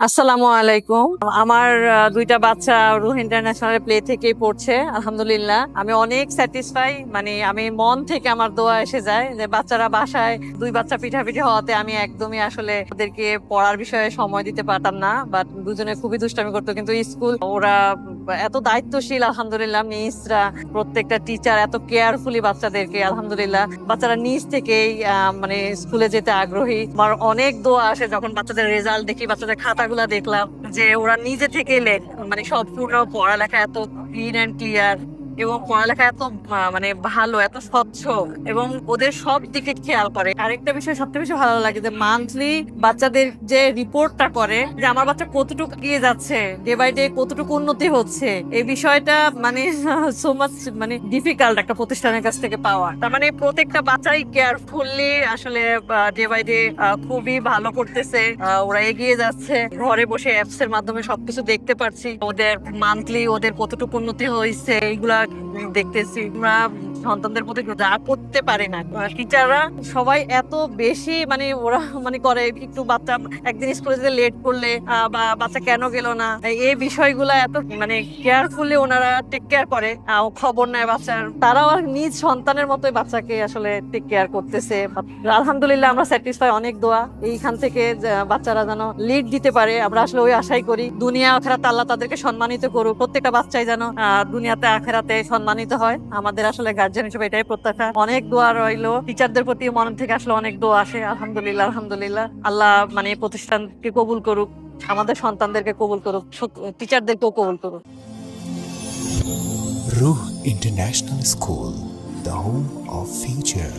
আসসালামু আলাইকুম। আমার ২ টা বাচ্চা রুহ ইন্টারন্যাশনাল প্লে থেকেই পড়ছে। আলহামদুলিল্লাহ। আমি অনেক স্যাটিসফাই। আমি মন থেকে আমার দোয়া এসে যায় যে বাচ্চারা বাসায় ২ বাচ্চা পিঠাপিঠি হওয়াতে আমি একদমই আসলে ওদেরকে পড়ার বিষয়ে সময় দিতে পারতাম না। বাট দুজনে খুবই দুষ্টামি করতো। কিন্তু স্কুল ওরা এত দায়িত্বশীল আলহামদুলিল্লাহ। মিসরা প্রত্যেকটা টিচার এত কেয়ারফুলি বাচ্চাদেরকে আলহামদুলিল্লাহ। বাচ্চারা নিজ থেকেই স্কুলে যেতে আগ্রহী। আমার অনেক দোয়া আসে যখন বাচ্চাদের রেজাল্ট দেখি, বাচ্চাদের খাতাগুলা দেখলাম যে ওরা নিজে থেকে সম্পূর্ণ পড়ালেখা এত ক্লিন অ্যান্ড ক্লিয়ার এবং পড়ালেখা এত ভালো, এত স্বচ্ছ এবং ওদের সব দিকে খেয়াল করে। আরেকটা বিষয় সবচেয়ে বেশি ভালো লাগে যে মান্থলি বাচ্চাদের যে রিপোর্টটা করে যে আমার বাচ্চা কতটুকু এগিয়ে যাচ্ছে, ডে বাই ডে কতটুকু উন্নতি হচ্ছে, এই বিষয়টা সো মাচ ডিফিকাল্ট একটা প্রতিষ্ঠানের কাছ থেকে পাওয়া। তার মানে প্রত্যেকটা বাচ্চাই কেয়ারফুলি আসলে ডে বাই ডে খুবই ভালো করতেছে। ওরা এগিয়ে যাচ্ছে। ঘরে বসে অ্যাপস এর মাধ্যমে সবকিছু দেখতে পারছি, ওদের মান্থলি ওদের কতটুকু উন্নতি হয়েছে এইগুলা দেখতেছি। আমরা সন্তানদের প্রতি যা করতে পারে না, টিচাররা সবাই এত বেশি ওরা করে একটু বাচ্চা একদিন স্কুলে যেতে লেট করলে বা বাচ্চা কেন গেল না, এই বিষয়গুলা এত কেয়ারফুলি ওনারা টেক কেয়ার করে, খবর নেয় বাচ্চার। তারাও আর নিজ সন্তানের মতোই বাচ্চাকে আসলে টেক কেয়ার করতেছে। আলহামদুলিল্লাহ আমরা স্যাটিসফাই। অনেক দোয়া এইখান থেকে বাচ্চারা যেন লিড দিতে পারে, আমরা আসলে ওই আশাই করি। দুনিয়া আখেরাতে আল্লাহ তাদেরকে সম্মানিত করুক। প্রত্যেকটা বাচ্চাই যেন দুনিয়াতে আখেরাতে সম্মানিত হয়। আমাদের আসলে গার্জিয়ান হিসেবে এটাই প্রত্যাশা। অনেক দোয়া রইলো। টিচারদের প্রতি মন থেকে আসলে অনেক দোয়া আসে। আলহামদুলিল্লাহ আলহামদুলিল্লাহ। আল্লাহ এই প্রতিষ্ঠানকে কবুল করুক, আমাদের সন্তানদেরকে কবুল করুক, টিচারদেরকেও কবুল করুক। Ruh International School, the home of future.